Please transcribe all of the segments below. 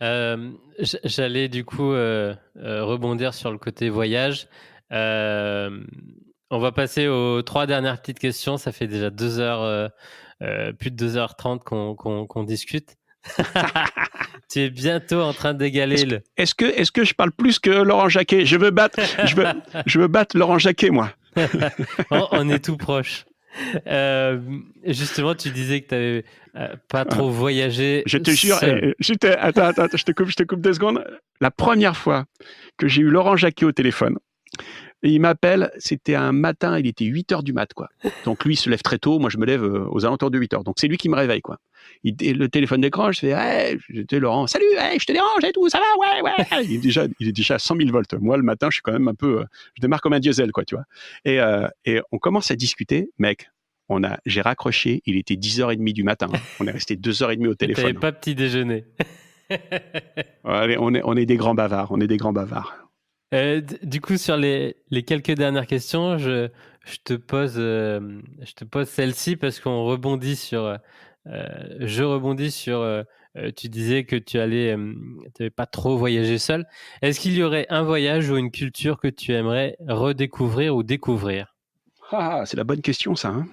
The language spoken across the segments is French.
J'allais du coup, rebondir sur le côté voyage. Hem, on va passer aux 3 dernières petites questions. Ça fait déjà 2 heures, plus de 2h30 qu'on discute. Tu es bientôt en train d'égaler le Est-ce que je parle plus que Laurent Jacquet? Je veux battre Laurent Jacquet, moi. on est tout proche. Justement, tu disais que tu avais, pas trop voyagé Je te jure, seul. attends, je te coupe 2 secondes. La première fois que j'ai eu Laurent Jacquet au téléphone, et il m'appelle, c'était un matin, il était 8h du mat, quoi. Donc lui, il se lève très tôt, moi je me lève aux alentours de 8h. Donc c'est lui qui me réveille, quoi. Le téléphone d'écran, je fais, hey, j'étais Laurent, salut, hey, je te dérange et tout, ça va, ouais, ouais. Il est déjà à 100 000 volts. Moi, le matin, je suis quand même un peu, je démarre comme un diesel, quoi, tu vois. Et on commence à discuter, mec. J'ai raccroché, il était 10h30 du matin. On est resté 2h30 au Tu avais téléphone. pas petit déjeuner. Allez, on est des grands bavards, on est des grands bavards. Du coup, sur les quelques dernières questions, je te pose, celle-ci parce qu'on rebondit sur, je rebondis sur, tu disais que tu allais, tu pas trop voyagé seul. Est-ce qu'il y aurait un voyage ou une culture que tu aimerais redécouvrir ou découvrir? Ah, c'est la bonne question, ça, hein.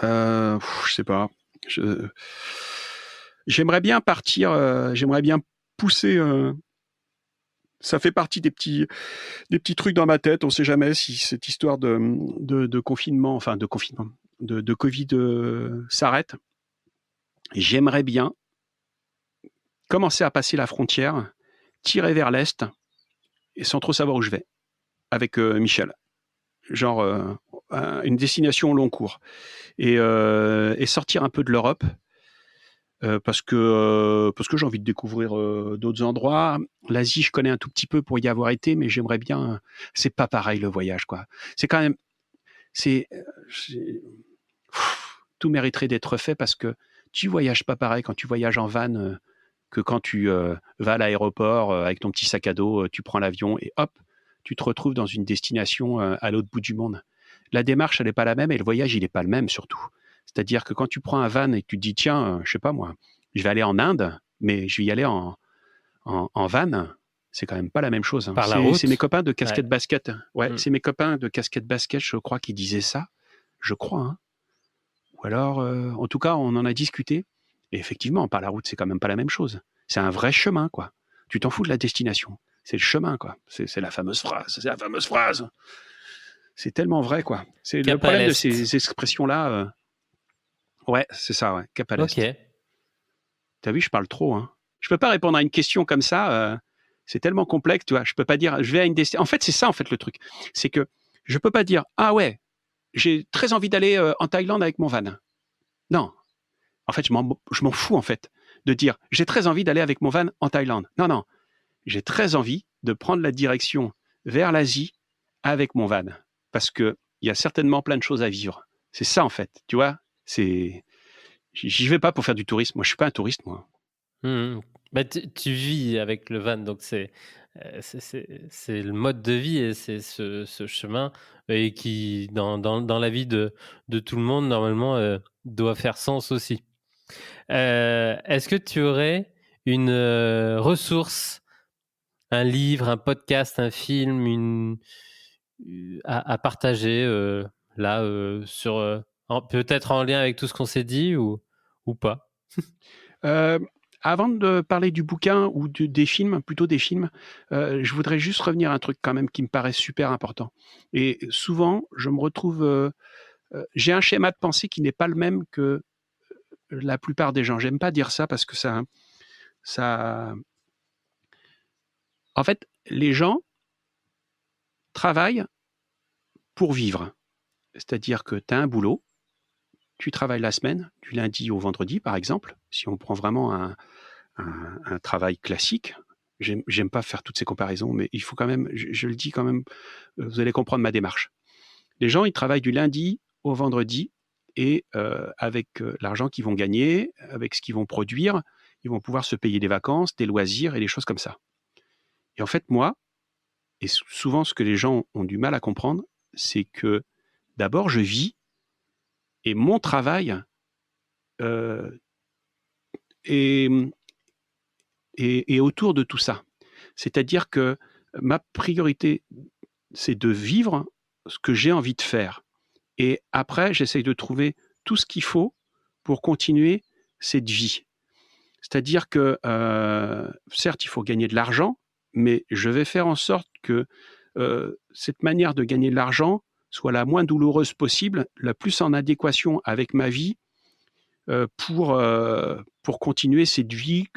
Je sais pas. Je J'aimerais bien partir, j'aimerais bien pousser, ça fait partie des petits trucs dans ma tête. On sait jamais si cette histoire de confinement, enfin de confinement, de Covid, s'arrête. J'aimerais bien commencer à passer la frontière, tirer vers l'est et sans trop savoir où je vais avec, Michel. Genre, une destination au long cours et sortir un peu de l'Europe. Parce que j'ai envie de découvrir d'autres endroits. L'Asie, je connais un tout petit peu pour y avoir été, mais j'aimerais bien. C'est pas pareil le voyage, quoi. C'est quand même, c'est, tout mériterait d'être fait parce que tu voyages pas pareil quand tu voyages en van que quand tu vas à l'aéroport avec ton petit sac à dos, tu prends l'avion et hop, tu te retrouves dans une destination à l'autre bout du monde. La démarche, elle n'est pas la même et le voyage, il n'est pas le même surtout. C'est-à-dire que quand tu prends un van et que tu te dis, tiens, je sais pas moi, je vais aller en Inde, mais je vais y aller en van, c'est quand même pas la même chose, hein. Par la C'est mes route? copains de Ouais. casquette basket. Ouais, Mmh. c'est mes copains de casquette basket, je crois, qui disaient ça. Je crois, hein. Ou alors, en tout cas, on en a discuté. Et effectivement, par la route, c'est quand même pas la même chose. C'est un vrai chemin, quoi. Tu t'en fous de la destination. C'est le chemin, quoi. C'est la fameuse phrase. C'est la fameuse phrase. C'est tellement vrai, quoi. C'est le Cap à problème de l'est. ces expressions-là. Ouais, c'est ça, ouais. Cap à l'est. OK. T'as vu, je parle trop, hein. Je peux pas répondre à une question comme ça. C'est tellement complexe, tu vois. Je peux pas dire, je vais à une destination. En fait, c'est ça, en fait, le truc. C'est que je peux pas dire, ah ouais, j'ai très envie d'aller en Thaïlande avec mon van. Non, en fait, je m'en fous, en fait, de dire j'ai très envie d'aller avec mon van en Thaïlande. Non, non, j'ai très envie de prendre la direction vers l'Asie avec mon van. Parce qu'il y a certainement plein de choses à vivre. C'est ça, en fait. Tu vois, c'est. J'y vais pas pour faire du tourisme. Moi, je suis pas un touriste, moi. Mmh mh. Bah, tu vis avec le van, donc c'est le mode de vie et c'est ce chemin et qui dans la vie de tout le monde normalement, doit faire sens aussi. Est-ce que tu aurais une, ressource, un livre, un podcast, un film, à partager, là, sur, peut-être en lien avec tout ce qu'on s'est dit ou pas? Euh, Avant de parler du bouquin ou des films, plutôt des films, je voudrais juste revenir à un truc quand même qui me paraît super important. Et souvent, je me retrouve. J'ai un schéma de pensée qui n'est pas le même que la plupart des gens. J'aime pas dire ça parce que ça. En fait, les gens travaillent pour vivre. C'est-à-dire que tu as un boulot, tu travailles la semaine, du lundi au vendredi, par exemple, si on prend vraiment un travail classique. J'aime pas faire toutes ces comparaisons, mais il faut quand même, je le dis quand même, vous allez comprendre ma démarche. Les gens, ils travaillent du lundi au vendredi et avec l'argent qu'ils vont gagner, avec ce qu'ils vont produire, ils vont pouvoir se payer des vacances, des loisirs et des choses comme ça. Et en fait, moi, et souvent ce que les gens ont du mal à comprendre, c'est que d'abord, je vis et mon travail euh, est, est autour de tout ça. C'est-à-dire que ma priorité, c'est de vivre ce que j'ai envie de faire. Et après, j'essaye de trouver tout ce qu'il faut pour continuer cette vie. C'est-à-dire que, certes, il faut gagner de l'argent, mais je vais faire en sorte que cette manière de gagner de l'argent soit la moins douloureuse possible, la plus en adéquation avec ma vie, pour continuer cette vie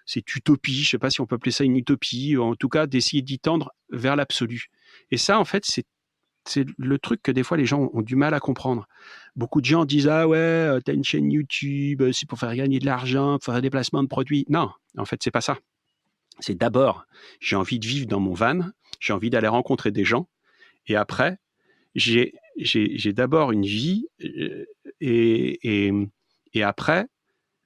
cette utopie, je ne sais pas si on peut appeler ça une utopie, ou en tout cas d'essayer d'y tendre vers l'absolu. Et ça, en fait, c'est le truc que des fois les gens ont du mal à comprendre. Beaucoup de gens disent ah ouais, t'as une chaîne YouTube, c'est pour faire gagner de l'argent, pour faire des placements de produits. Non, en fait c'est pas ça. C'est d'abord j'ai envie de vivre dans mon van, j'ai envie d'aller rencontrer des gens, et après j'ai d'abord une vie et après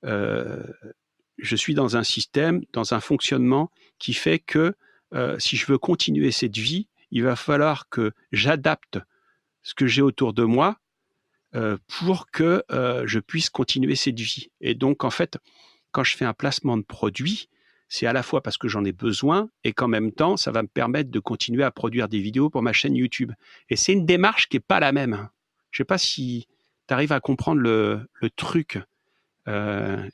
je suis dans un système, dans un fonctionnement qui fait que si je veux continuer cette vie, il va falloir que j'adapte ce que j'ai autour de moi pour que je puisse continuer cette vie. Et donc, en fait, quand je fais un placement de produit, c'est à la fois parce que j'en ai besoin et qu'en même temps, ça va me permettre de continuer à produire des vidéos pour ma chaîne YouTube. Et c'est une démarche qui n'est pas la même. Je ne sais pas si tu arrives à comprendre le truc,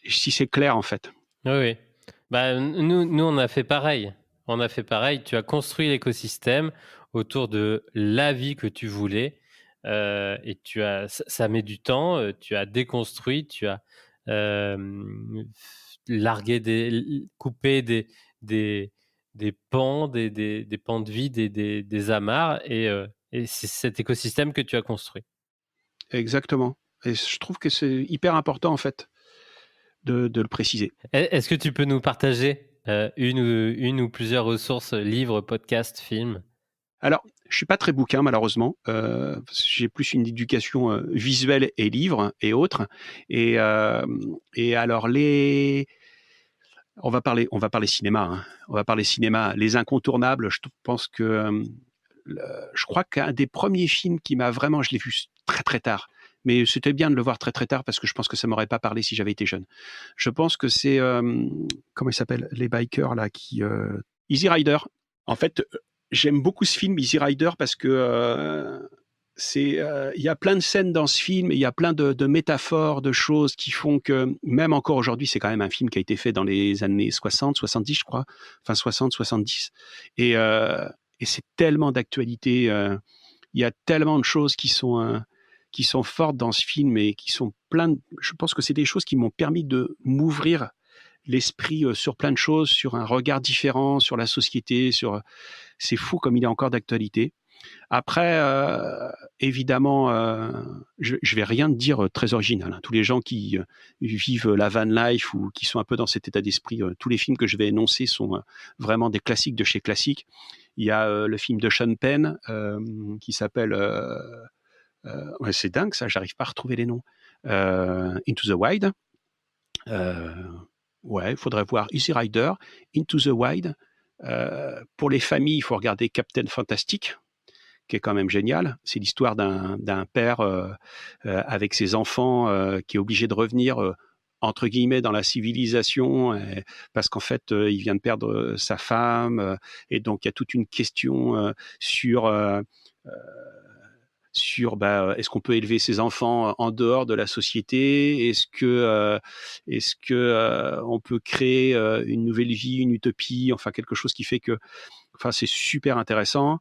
si c'est clair en fait. Oui, oui. Bah, nous, on a fait pareil. On a fait pareil. Tu as construit l'écosystème autour de la vie que tu voulais. Et ça met du temps. Tu as déconstruit, tu as coupé des pans, des pans de vie, des amarres. Et c'est cet écosystème que tu as construit. Exactement. Et je trouve que c'est hyper important en fait de le préciser. Est-ce que tu peux nous partager une ou plusieurs ressources, livres, podcasts, films? Alors, je suis pas très bouquin malheureusement. J'ai plus une éducation visuelle et livres et autres. Et alors on va parler cinéma. Hein. On va parler cinéma. Les incontournables. Je pense que je crois qu'un des premiers films qui m'a vraiment, je l'ai vu très très tard. Mais c'était bien de le voir très très tard parce que je pense que ça m'aurait pas parlé si j'avais été jeune. Je pense que c'est comment ils s'appellent les bikers là qui Easy Rider. En fait, j'aime beaucoup ce film Easy Rider parce que il y a plein de scènes dans ce film et il y a plein de métaphores, de choses qui font que même encore aujourd'hui, c'est quand même un film qui a été fait dans les années 60, 70, je crois, enfin 60, 70, et c'est tellement d'actualité. Il y a tellement de choses qui sont fortes dans ce film et qui sont je pense que c'est des choses qui m'ont permis de m'ouvrir l'esprit sur plein de choses, sur un regard différent, sur la société, c'est fou comme il est encore d'actualité. Après, évidemment, je vais rien te dire très original. Hein. Tous les gens qui vivent la van life ou qui sont un peu dans cet état d'esprit, tous les films que je vais énoncer sont vraiment des classiques de chez classiques. Il y a le film de Sean Penn qui s'appelle... ouais, c'est dingue ça, j'arrive pas à retrouver les noms. Into the Wild. Ouais, il faudrait voir Easy Rider, Into the Wild. Pour les familles, il faut regarder Captain Fantastic, qui est quand même génial. C'est l'histoire d'un père avec ses enfants qui est obligé de revenir entre guillemets dans la civilisation parce qu'en fait il vient de perdre sa femme et donc il y a toute une question sur est-ce qu'on peut élever ses enfants en dehors de la société, est-ce que on peut créer une nouvelle vie, une utopie, enfin quelque chose qui fait que c'est super intéressant.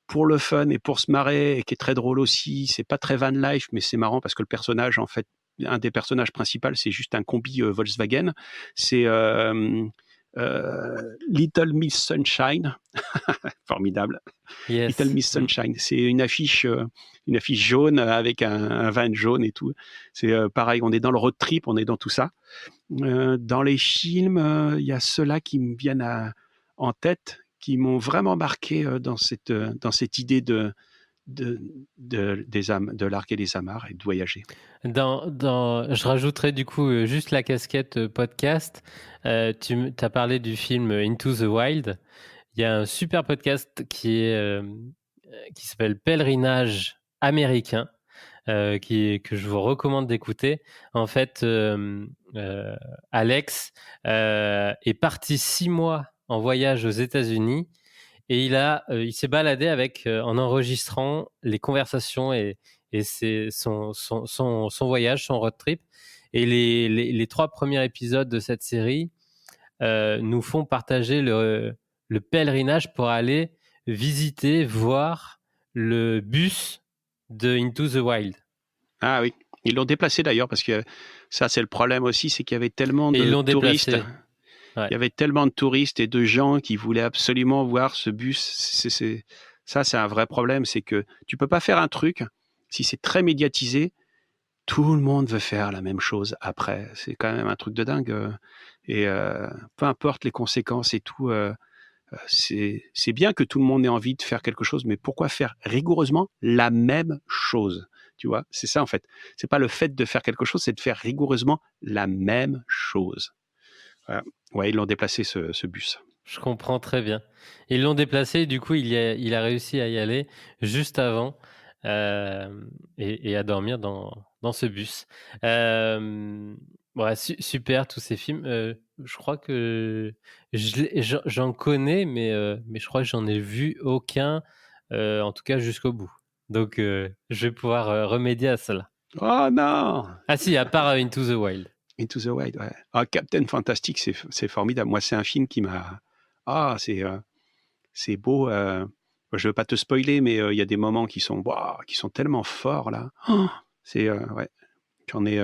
Pour le fun et pour se marrer, et qui est très drôle aussi, c'est pas très van life, mais c'est marrant parce que le personnage, en fait, un des personnages principaux, c'est juste un combi Volkswagen. C'est Little Miss Sunshine, formidable. Yes. Little Miss Sunshine, c'est une affiche jaune avec un van jaune et tout. C'est pareil, on est dans le road trip, on est dans tout ça. Dans les films, il y a ceux-là qui me viennent en tête, qui m'ont vraiment marqué dans cette idée de larguer les amarres et de voyager. Je rajouterais du coup juste la casquette podcast. Tu as parlé du film Into the Wild. Il y a un super podcast qui s'appelle Pèlerinage américain, que je vous recommande d'écouter. En fait, Alex est parti 6 mois en voyage aux États-Unis et il s'est baladé en enregistrant les conversations et son voyage, son road trip. Et les 3 premiers épisodes de cette série nous font partager le pèlerinage pour aller visiter, voir le bus de Into the Wild. Ah oui, ils l'ont déplacé d'ailleurs parce que ça c'est le problème aussi, c'est qu'il y avait tellement Et ils de l'ont touristes. déplacé. Ouais. Il y avait tellement de touristes et de gens qui voulaient absolument voir ce bus. Ça, c'est un vrai problème. C'est que tu peux pas faire un truc, si c'est très médiatisé, tout le monde veut faire la même chose après. C'est quand même un truc de dingue. Et peu importe les conséquences et tout, c'est bien que tout le monde ait envie de faire quelque chose, mais pourquoi faire rigoureusement la même chose? Tu vois, c'est ça en fait. C'est pas le fait de faire quelque chose, c'est de faire rigoureusement la même chose. Voilà. Ouais, ils l'ont déplacé ce bus. Je comprends très bien. Ils l'ont déplacé et du coup, il a réussi à y aller juste avant et à dormir dans ce bus. Ouais, super tous ces films. Je crois que j'en connais, mais je crois que j'en ai vu aucun, en tout cas jusqu'au bout. Donc, je vais pouvoir remédier à cela. Oh non! Ah si, à part Into the Wild. Into the Wild, ouais. Ah, Captain Fantastic, c'est formidable. Moi, c'est un film qui m'a. Ah, c'est beau. Je veux pas te spoiler, mais il y a des moments qui sont tellement forts là. Oh, c'est ouais. J'en ai,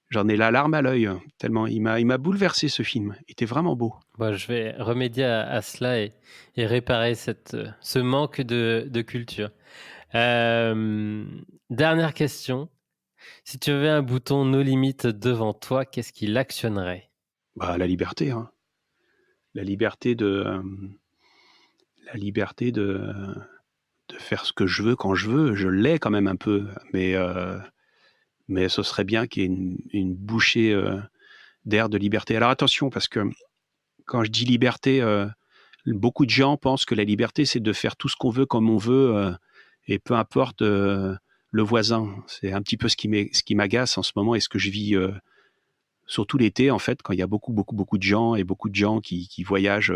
j'en ai la larme à l'œil. Tellement il m'a bouleversé ce film. Il était vraiment beau. Bon, je vais remédier à cela et réparer ce manque de culture. Dernière question. Si tu avais un bouton no limite devant toi, qu'est-ce qui l'actionnerait? Bah, la liberté, hein. La liberté la liberté de faire ce que je veux quand je veux. Je l'ai quand même un peu, mais ce serait bien qu'il y ait une bouchée d'air de liberté. Alors attention, parce que quand je dis liberté, beaucoup de gens pensent que la liberté, c'est de faire tout ce qu'on veut comme on veut, et peu importe le voisin. C'est un petit peu ce qui m'agace en ce moment et ce que je vis, surtout l'été, en fait, quand il y a beaucoup de gens et beaucoup de gens qui voyagent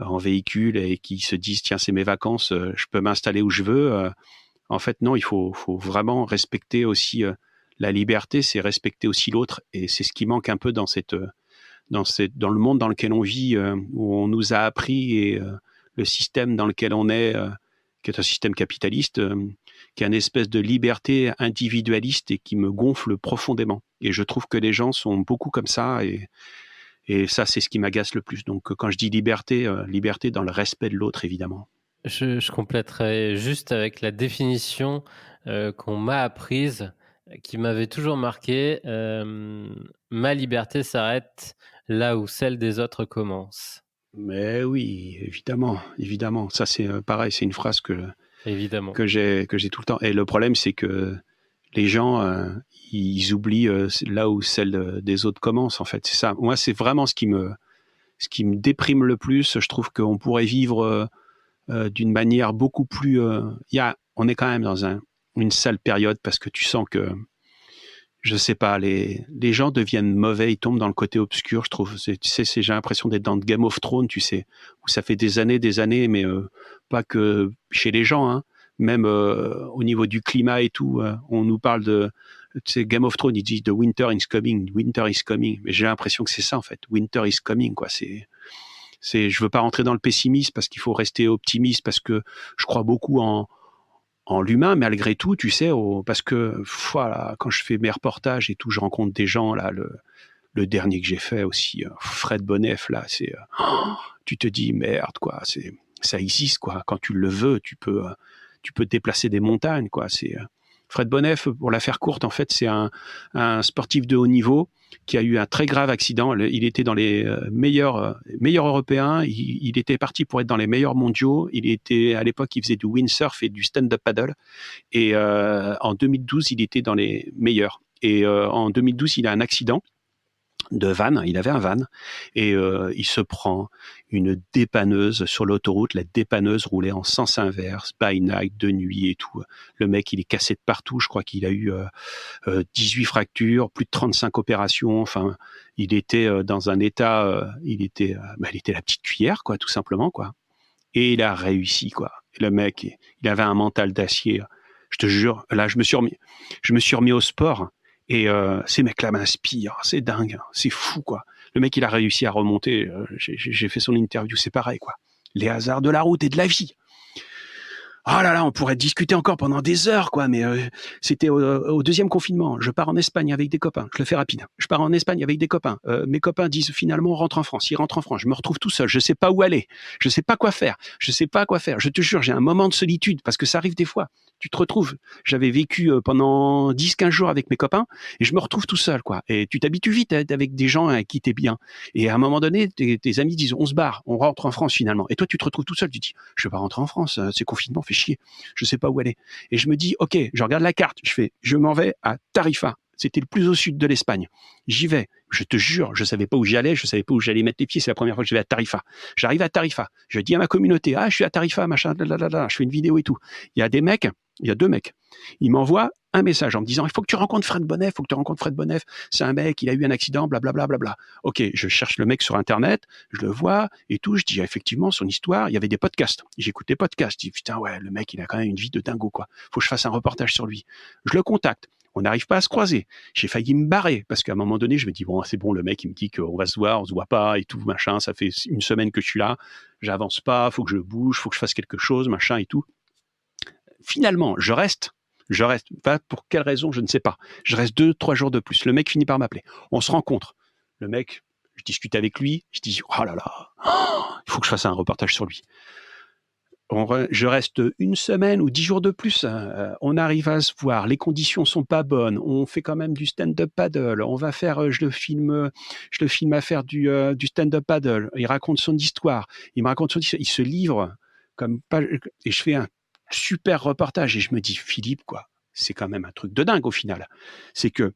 en véhicule et qui se disent, tiens, c'est mes vacances, je peux m'installer où je veux. En fait, non, il faut vraiment respecter aussi la liberté, c'est respecter aussi l'autre. Et c'est ce qui manque un peu dans dans le monde dans lequel on vit, où on nous a appris et le système dans lequel on est, qui est un système capitaliste, qui a une espèce de liberté individualiste et qui me gonfle profondément. Et je trouve que les gens sont beaucoup comme ça et ça, c'est ce qui m'agace le plus. Donc, quand je dis liberté, liberté dans le respect de l'autre, évidemment. Je compléterai juste avec la définition qu'on m'a apprise, qui m'avait toujours marqué. Ma liberté s'arrête là où celle des autres commence. Mais oui, évidemment, évidemment. Ça, c'est pareil, c'est une phrase Évidemment. que j'ai tout le temps. Et le problème, c'est que les gens, ils oublient là où celle des autres commence, en fait. C'est ça. Moi, c'est vraiment ce qui ce qui me déprime le plus. Je trouve qu'on pourrait vivre d'une manière beaucoup plus. On est quand même dans une sale période parce que tu sens que, je sais pas, les gens deviennent mauvais, ils tombent dans le côté obscur, je trouve. Tu sais, j'ai l'impression d'être dans Game of Thrones, tu sais, où ça fait des années, mais pas que chez les gens, hein, même au niveau du climat et tout. On nous parle de, tu sais, Game of Thrones, ils disent The winter is coming, winter is coming. Mais j'ai l'impression que c'est ça en fait, winter is coming, quoi. Je veux pas rentrer dans le pessimisme parce qu'il faut rester optimiste parce que je crois beaucoup en l'humain, malgré tout, tu sais, parce que voilà, quand je fais mes reportages et tout, je rencontre des gens, là, le dernier que j'ai fait aussi, Fred Bonnef, là, tu te dis, merde, quoi, ça existe, quoi, quand tu le veux, tu peux déplacer des montagnes, quoi, Fred Bonnef, pour la faire courte, en fait, c'est un sportif de haut niveau qui a eu un très grave accident. Il était dans les meilleurs européens. Il était parti pour être dans les meilleurs mondiaux. À l'époque, il faisait du windsurf et du stand-up paddle. Et en 2012, il était dans les meilleurs. Et en 2012, il a un accident. de van, il avait un van, et il se prend une dépanneuse sur l'autoroute. La dépanneuse roulait en sens inverse, by night, de nuit et tout. Le mec, il est cassé de partout. Je crois qu'il a eu 18 fractures, plus de 35 opérations. Enfin, il était dans un état, il était la petite cuillère, quoi, tout simplement, quoi. Et il a réussi, quoi. Et le mec, il avait un mental d'acier. Je te jure, là, je me suis remis au sport. Et ces mecs-là m'inspirent, c'est dingue, c'est fou, quoi. Le mec, il a réussi à remonter. J'ai fait son interview, c'est pareil, quoi. Les hasards de la route et de la vie. Oh là là, on pourrait discuter encore pendant des heures, quoi. Mais c'était au deuxième confinement. Je pars en Espagne avec des copains. Je le fais rapide. Je pars en Espagne avec des copains. Mes copains disent finalement on rentre en France. Ils rentrent en France. Je me retrouve tout seul. Je sais pas où aller. Je sais pas quoi faire. Je sais pas quoi faire. Je te jure, j'ai un moment de solitude parce que ça arrive des fois. Tu te retrouves. J'avais vécu pendant 10-15 jours avec mes copains et je me retrouve tout seul, quoi. Et tu t'habitues vite à être avec des gens avec qui t'es bien. Et à un moment donné, tes amis disent on se barre, on rentre en France finalement. Et toi, tu te retrouves tout seul. Tu dis je vais pas rentrer en France. C'est confinement, fait chier. Je sais pas où aller. Et je me dis ok, je regarde la carte. Je m'en vais à Tarifa. C'était le plus au sud de l'Espagne. J'y vais. Je te jure, je savais pas où j'allais, je savais pas où j'allais mettre les pieds. C'est la première fois que je vais à Tarifa. J'arrive à Tarifa. Je dis à ma communauté, je suis à Tarifa, machin, je fais une vidéo et tout. Il y a deux mecs. Ils m'envoient un message en me disant, il faut que tu rencontres Fred Bonneff, c'est un mec, il a eu un accident, blablabla. Bla, bla, bla. Ok, je cherche le mec sur Internet, je le vois et tout, je dis, effectivement, son histoire, il y avait des podcasts. J'écoute des podcasts, je dis, putain, ouais, le mec, il a quand même une vie de dingo, quoi. Faut que je fasse un reportage sur lui. Je le contacte. On n'arrive pas à se croiser. J'ai failli me barrer parce qu'à un moment donné, je me dis, bon, c'est bon, le mec, il me dit qu'on va se voir, on se voit pas et tout, machin. Ça fait une semaine que je suis là. J'avance pas, faut que je bouge, faut que je fasse quelque chose, machin et tout. Finalement, je reste. Pas pour quelle raison, je ne sais pas. Je reste 2-3 jours de plus. Le mec finit par m'appeler. On se rencontre. Le mec, je discute avec lui. Je dis, oh là là, il faut que je fasse un reportage sur lui. Je reste une semaine ou 10 jours de plus. On arrive à se voir. Les conditions sont pas bonnes. On fait quand même du stand-up paddle. On va faire, je le filme à faire du stand-up paddle. Il raconte son histoire. Il se livre comme pas. Et je fais un super reportage et je me dis, Philippe, quoi, c'est quand même un truc de dingue au final. C'est que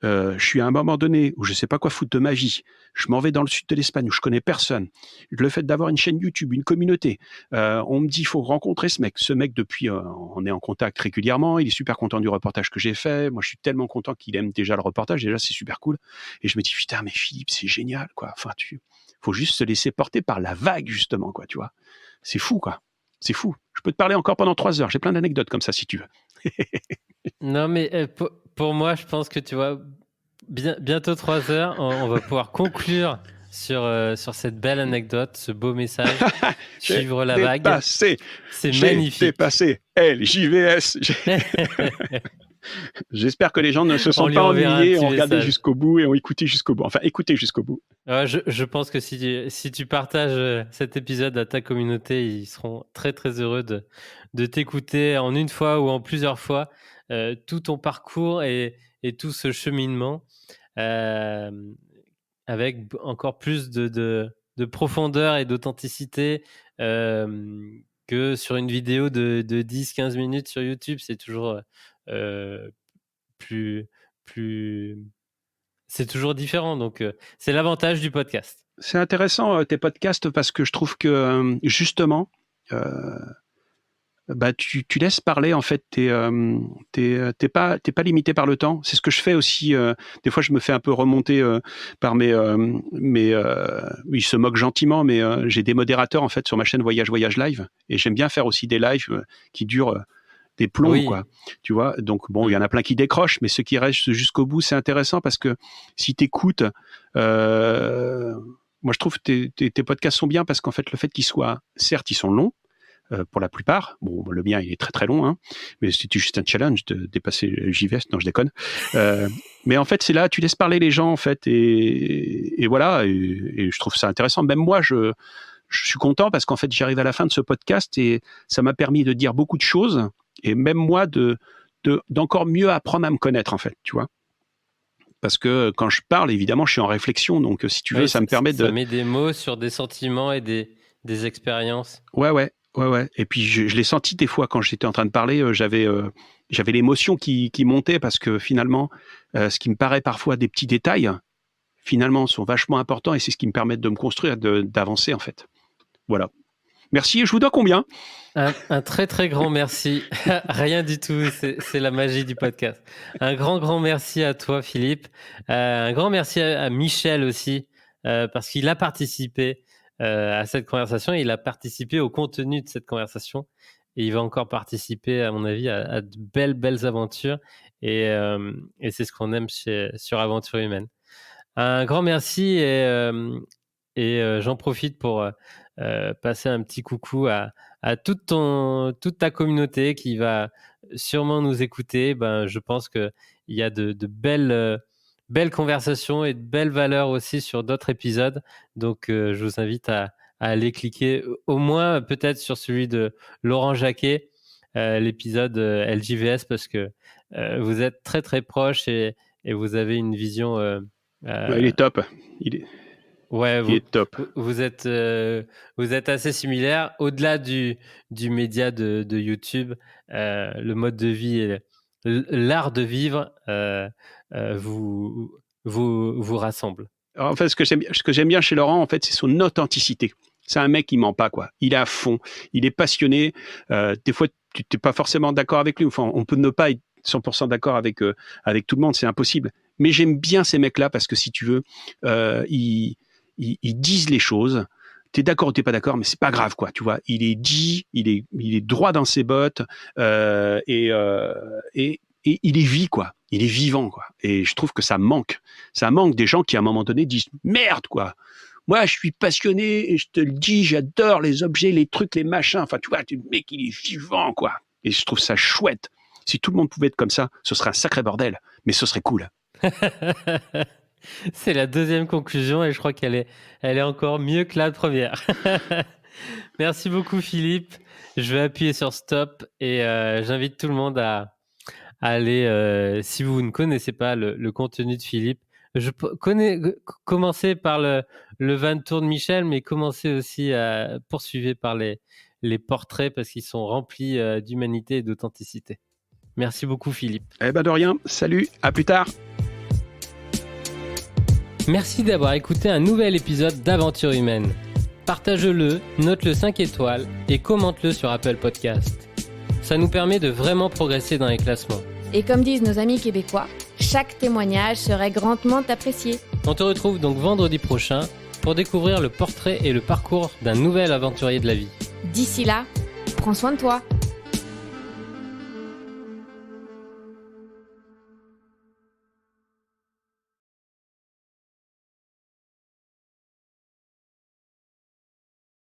je suis à un moment donné où je sais pas quoi foutre de ma vie. Je m'en vais dans le sud de l'Espagne où je connais personne. Le fait d'avoir une chaîne YouTube, une communauté, on me dit il faut rencontrer ce mec. Ce mec depuis, on est en contact régulièrement. Il est super content du reportage que j'ai fait. Moi, je suis tellement content qu'il aime déjà le reportage. Déjà, c'est super cool. Et je me dis putain, mais Philippe, c'est génial, quoi. Enfin, faut juste se laisser porter par la vague justement, quoi. Tu vois, c'est fou, quoi. C'est fou. Je peux te parler encore pendant 3 heures. J'ai plein d'anecdotes comme ça si tu veux. Non, mais pour moi, je pense que tu vois, bientôt 3 heures, on va pouvoir conclure sur cette belle anecdote, ce beau message, suivre la vague. C'est magnifique. J'ai dépassé LJVS. J'espère que les gens ne se sont pas ennuyés, ont regardé jusqu'au bout et ont écouté jusqu'au bout. Enfin, écouté jusqu'au bout. Je pense que si tu partages cet épisode à ta communauté, ils seront très très heureux de t'écouter en une fois ou en plusieurs fois. Tout ton parcours et tout ce cheminement avec encore plus de profondeur et d'authenticité que sur une vidéo de 10-15 minutes sur YouTube. C'est toujours plus c'est toujours différent, donc c'est l'avantage du podcast. C'est intéressant tes podcasts parce que je trouve que justement tu laisses parler en fait, t'es pas limité par le temps. C'est ce que je fais aussi. Des fois, je me fais un peu remonter par mes ils se moquent gentiment, mais j'ai des modérateurs en fait sur ma chaîne Voyage Live et j'aime bien faire aussi des lives qui durent des plombs, oui. Quoi. Tu vois. Donc bon, il y en a plein qui décrochent, mais ceux qui restent jusqu'au bout, c'est intéressant parce que si t'écoutes, moi je trouve que tes podcasts sont bien parce qu'en fait le fait qu'ils soient, certes, ils sont longs. Pour la plupart. Bon, le mien, il est très très long, hein, mais c'était juste un challenge de dépasser le JVS. Non, je déconne. Mais en fait, c'est là, tu laisses parler les gens, en fait, et voilà, et je trouve ça intéressant. Même moi, je suis content parce qu'en fait, j'arrive à la fin de ce podcast et ça m'a permis de dire beaucoup de choses et même moi d'encore mieux apprendre à me connaître, en fait, tu vois. Parce que quand je parle, évidemment, je suis en réflexion, donc si tu veux, ça me permet de... Ça met des mots sur des sentiments et des expériences. Ouais. Et puis je l'ai senti des fois quand j'étais en train de parler, j'avais l'émotion qui montait parce que finalement, ce qui me paraît parfois des petits détails, finalement, sont vachement importants et c'est ce qui me permet de me construire, d'avancer, en fait. Voilà. Merci. Et je vous dois combien ? Un très, très grand merci. Rien du tout. C'est la magie du podcast. Un grand merci à toi, Philippe. Un grand merci à Michel aussi, parce qu'il a participé à cette conversation. Il a participé au contenu de cette conversation. Et il va encore participer, à mon avis, à de belles aventures. Et c'est ce qu'on aime sur Aventure Humaine. Un grand merci et j'en profite pour passer un petit coucou à toute ta communauté qui va sûrement nous écouter. Je pense qu'il y a de belles conversations et de belles valeurs aussi sur d'autres épisodes. Donc, je vous invite à aller cliquer au moins peut-être sur celui de Laurent Jacquet, l'épisode LJVS, parce que vous êtes très, très proches et vous avez une vision... il est top. Il est top. Vous êtes assez similaires. Au-delà du média de YouTube, le mode de vie et l'art de vivre vous rassemble. En fait, ce que j'aime bien chez Laurent, en fait, c'est son authenticité. C'est un mec qui ment pas, quoi. Il est à fond. Il est passionné. Des fois, tu n'es pas forcément d'accord avec lui. Enfin, on peut ne pas être 100% d'accord avec tout le monde. C'est impossible. Mais j'aime bien ces mecs-là parce que, si tu veux, ils disent les choses. T'es d'accord ou t'es pas d'accord, mais c'est pas grave, quoi. Tu vois, il est dit, il est droit dans ses bottes, et il est vie, quoi. Il est vivant, quoi. Et je trouve que ça manque. Ça manque des gens qui, à un moment donné, disent merde, quoi. Moi, je suis passionné et je te le dis, j'adore les objets, les trucs, les machins. Enfin, tu vois, le mec, il est vivant, quoi. Et je trouve ça chouette. Si tout le monde pouvait être comme ça, ce serait un sacré bordel, mais ce serait cool. C'est la deuxième conclusion et je crois qu'elle est encore mieux que la première. Merci beaucoup, Philippe. Je vais appuyer sur stop et j'invite tout le monde à aller, si vous ne connaissez pas le contenu de Philippe, commencez par le van tour de Michel, mais commencez aussi à poursuivre par les portraits parce qu'ils sont remplis d'humanité et d'authenticité. Merci beaucoup, Philippe. De rien. Salut, à plus tard. Merci d'avoir écouté un nouvel épisode d'Aventure Humaine. Partage-le, note-le 5 étoiles et commente-le sur Apple Podcast. Ça nous permet de vraiment progresser dans les classements. Et comme disent nos amis québécois, chaque témoignage serait grandement apprécié. On te retrouve donc vendredi prochain pour découvrir le portrait et le parcours d'un nouvel aventurier de la vie. D'ici là, prends soin de toi.